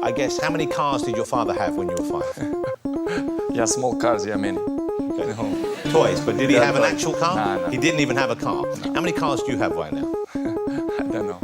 I guess, how many cars did your father have when you were 5? Yeah, small cars, yeah, many. Okay. Toys, but did he have an actual car? No. He didn't even have a car. No. How many cars do you have right now? I don't know.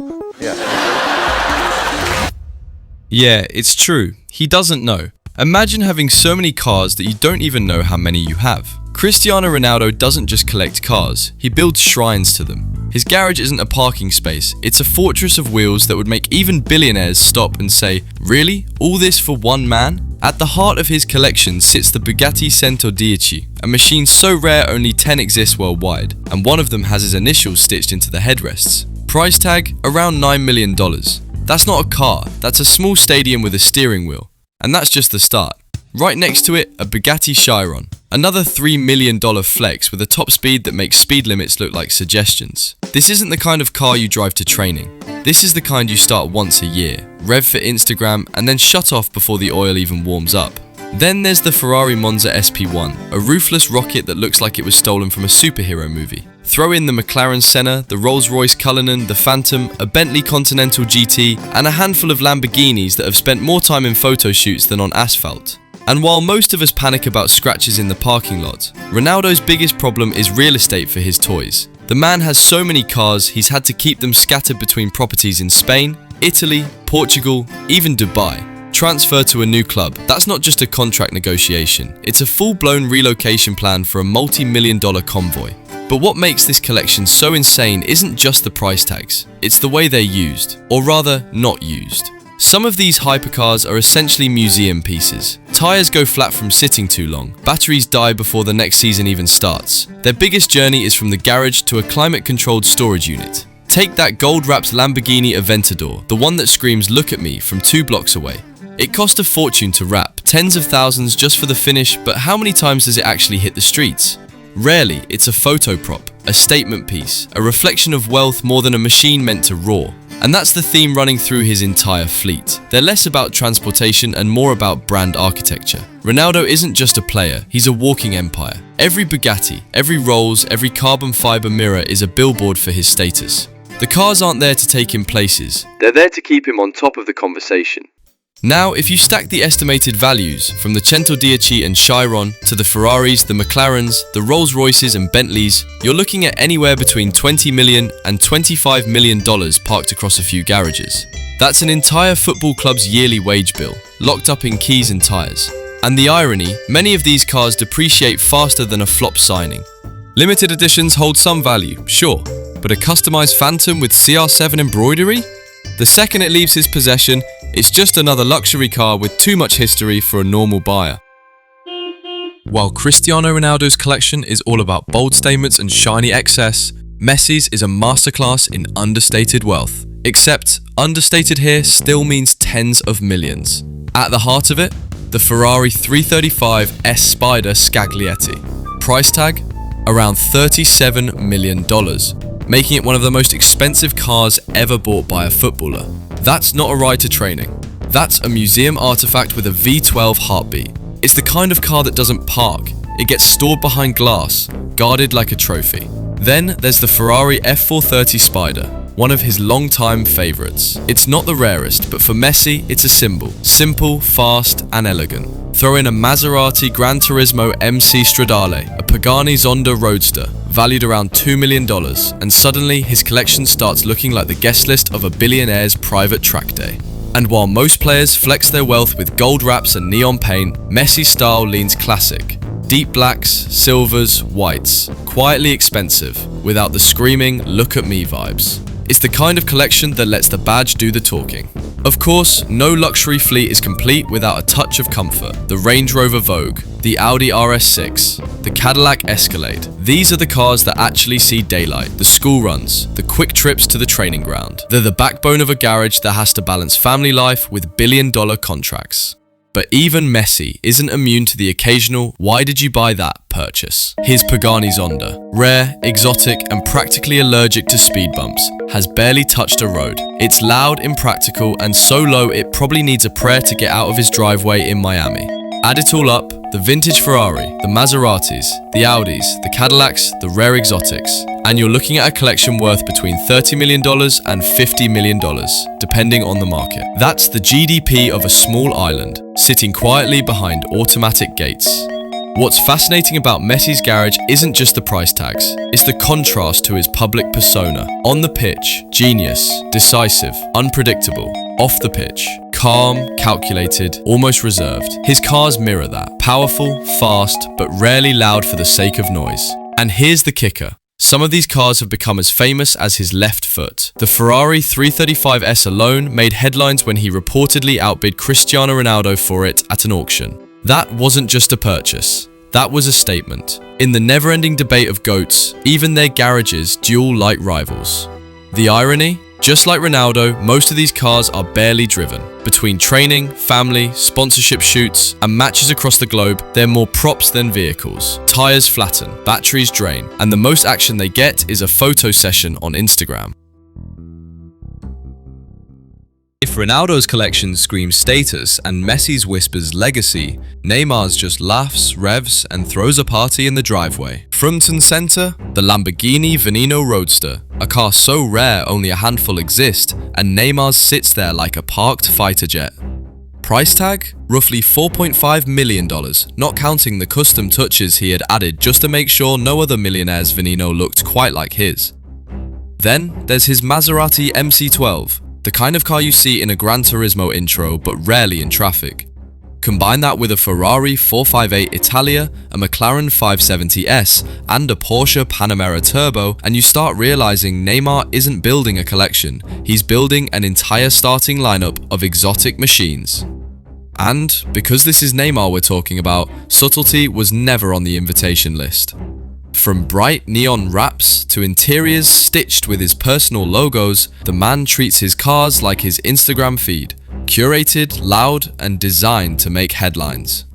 Yeah, it's true. He doesn't know. Imagine having so many cars that you don't even know how many you have. Cristiano Ronaldo doesn't just collect cars, he builds shrines to them. His garage isn't a parking space, it's a fortress of wheels that would make even billionaires stop and say, really? All this for one man? At the heart of his collection sits the Bugatti 110, a machine so rare only 10 exist worldwide, and one of them has his initials stitched into the headrests. Price tag, around $9 million. That's not a car, that's a small stadium with a steering wheel. And that's just the start. Right next to it, a Bugatti Chiron. Another $3 million flex with a top speed that makes speed limits look like suggestions. This isn't the kind of car you drive to training. This is the kind you start once a year, rev for Instagram, and then shut off before the oil even warms up. Then there's the Ferrari Monza SP1, a ruthless rocket that looks like it was stolen from a superhero movie. Throw in the McLaren Senna, the Rolls-Royce Cullinan, the Phantom, a Bentley Continental GT, and a handful of Lamborghinis that have spent more time in photo shoots than on asphalt. And while most of us panic about scratches in the parking lot, Ronaldo's biggest problem is real estate for his toys. The man has so many cars, he's had to keep them scattered between properties in Spain, Italy, Portugal, even Dubai. Transfer to a new club. That's not just a contract negotiation, it's a full-blown relocation plan for a multi-million-dollar convoy. But what makes this collection so insane isn't just the price tags, it's the way they're used, or rather, not used. Some of these hypercars are essentially museum pieces. Tires go flat from sitting too long, batteries die before the next season even starts. Their biggest journey is from the garage to a climate-controlled storage unit. Take that gold-wrapped Lamborghini Aventador, the one that screams "look at me" from 2 blocks away. It cost a fortune to wrap, tens of thousands just for the finish, but how many times does it actually hit the streets? Rarely. It's a photo prop, a statement piece, a reflection of wealth more than a machine meant to roar. And that's the theme running through his entire fleet. They're less about transportation and more about brand architecture. Ronaldo isn't just a player, he's a walking empire. Every Bugatti, every Rolls, every carbon fiber mirror is a billboard for his status. The cars aren't there to take him places, they're there to keep him on top of the conversation. Now, if you stack the estimated values from the 110 and Chiron to the Ferraris, the McLarens, the Rolls-Royces and Bentleys, you're looking at anywhere between $20 million and $25 million parked across a few garages. That's an entire football club's yearly wage bill, locked up in keys and tyres. And the irony, many of these cars depreciate faster than a flop signing. Limited editions hold some value, sure, but a customized Phantom with CR7 embroidery? The second it leaves his possession, it's just another luxury car with too much history for a normal buyer. While Cristiano Ronaldo's collection is all about bold statements and shiny excess, Messi's is a masterclass in understated wealth. Except, understated here still means tens of millions. At the heart of it, the Ferrari 335 S Spider Scaglietti. Price tag? Around $37 million. Making it one of the most expensive cars ever bought by a footballer. That's not a ride to training. That's a museum artifact with a V12 heartbeat. It's the kind of car that doesn't park. It gets stored behind glass, guarded like a trophy. Then there's the Ferrari F430 Spider, one of his long-time favorites. It's not the rarest, but for Messi, it's a symbol. Simple, fast, and elegant. Throw in a Maserati Gran Turismo MC Stradale, a Pagani Zonda Roadster, valued around $2 million, and suddenly his collection starts looking like the guest list of a billionaire's private track day. And while most players flex their wealth with gold wraps and neon paint, Messi's style leans classic. Deep blacks, silvers, whites. Quietly expensive, without the screaming, look at me vibes. It's the kind of collection that lets the badge do the talking. Of course, no luxury fleet is complete without a touch of comfort. The Range Rover Vogue, the Audi RS6, the Cadillac Escalade. These are the cars that actually see daylight, the school runs, the quick trips to the training ground. They're the backbone of a garage that has to balance family life with billion-dollar contracts. But even Messi isn't immune to the occasional "why did you buy that?" purchase. His Pagani Zonda, rare, exotic, and practically allergic to speed bumps, has barely touched a road. It's loud, impractical, and so low it probably needs a prayer to get out of his driveway in Miami. Add it all up, the vintage Ferrari, the Maseratis, the Audis, the Cadillacs, the rare exotics, and you're looking at a collection worth between $30 million and $50 million, depending on the market. That's the GDP of a small island, sitting quietly behind automatic gates. What's fascinating about Messi's garage isn't just the price tags, it's the contrast to his public persona. On the pitch, genius, decisive, unpredictable. Off the pitch, calm, calculated, almost reserved. His cars mirror that. Powerful, fast, but rarely loud for the sake of noise. And here's the kicker. Some of these cars have become as famous as his left foot. The Ferrari 335S alone made headlines when he reportedly outbid Cristiano Ronaldo for it at an auction. That wasn't just a purchase. That was a statement. In the never-ending debate of GOATs, even their garages duel like rivals. The irony? Just like Ronaldo, most of these cars are barely driven. Between training, family, sponsorship shoots, and matches across the globe, they're more props than vehicles. Tires flatten, batteries drain, and the most action they get is a photo session on Instagram. If Ronaldo's collection screams status and Messi's whispers legacy, Neymar's just laughs, revs, and throws a party in the driveway. Front and center, the Lamborghini Veneno Roadster, a car so rare only a handful exist, and Neymar's sits there like a parked fighter jet. Price tag? Roughly $4.5 million, not counting the custom touches he had added just to make sure no other millionaire's Veneno looked quite like his. Then there's his Maserati MC12. The kind of car you see in a Gran Turismo intro, but rarely in traffic. Combine that with a Ferrari 458 Italia, a McLaren 570S, and a Porsche Panamera Turbo, and you start realizing Neymar isn't building a collection, he's building an entire starting lineup of exotic machines. And, because this is Neymar we're talking about, subtlety was never on the invitation list. From bright neon wraps to interiors stitched with his personal logos, the man treats his cars like his Instagram feed, curated, loud, and designed to make headlines.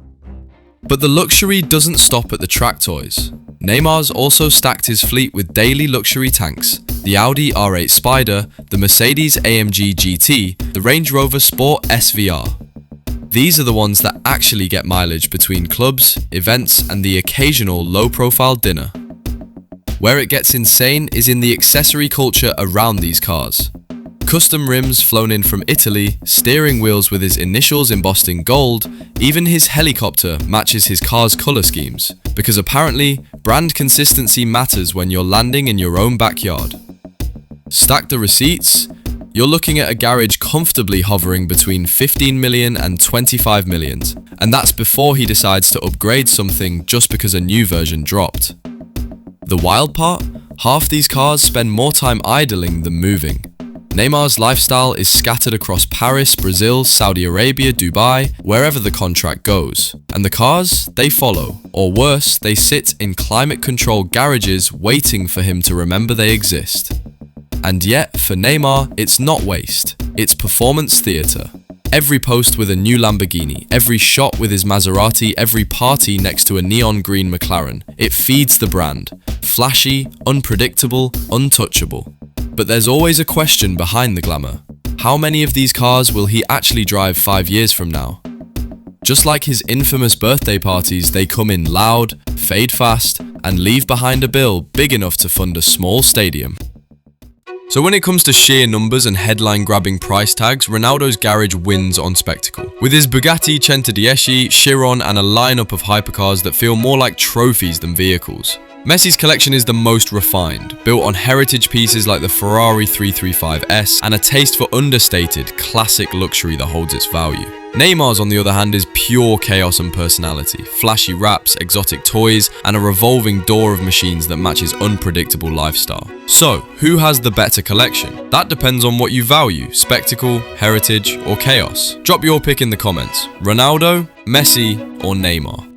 But the luxury doesn't stop at the track toys. Neymar's also stacked his fleet with daily luxury tanks, the Audi R8 Spider, the Mercedes AMG GT, the Range Rover Sport SVR. These are the ones that actually get mileage between clubs, events, and the occasional low-profile dinner. Where it gets insane is in the accessory culture around these cars. Custom rims flown in from Italy, steering wheels with his initials embossed in gold, even his helicopter matches his car's color schemes, because apparently, brand consistency matters when you're landing in your own backyard. Stack the receipts, you're looking at a garage comfortably hovering between 15 million and 25 million, and that's before he decides to upgrade something just because a new version dropped. The wild part? Half these cars spend more time idling than moving. Neymar's lifestyle is scattered across Paris, Brazil, Saudi Arabia, Dubai, wherever the contract goes. And the cars, they follow, or worse, they sit in climate-controlled garages waiting for him to remember they exist. And yet, for Neymar, it's not waste, it's performance theatre. Every post with a new Lamborghini, every shot with his Maserati, every party next to a neon green McLaren. It feeds the brand. Flashy, unpredictable, untouchable. But there's always a question behind the glamour. How many of these cars will he actually drive 5 years from now? Just like his infamous birthday parties, they come in loud, fade fast, and leave behind a bill big enough to fund a small stadium. So when it comes to sheer numbers and headline-grabbing price tags, Ronaldo's garage wins on spectacle. With his Bugatti Centodieci, Chiron, and a lineup of hypercars that feel more like trophies than vehicles. Messi's collection is the most refined, built on heritage pieces like the Ferrari 335S and a taste for understated, classic luxury that holds its value. Neymar's, on the other hand, is pure chaos and personality, flashy wraps, exotic toys, and a revolving door of machines that match his unpredictable lifestyle. So, who has the better collection? That depends on what you value, spectacle, heritage, or chaos. Drop your pick in the comments. Ronaldo, Messi, or Neymar?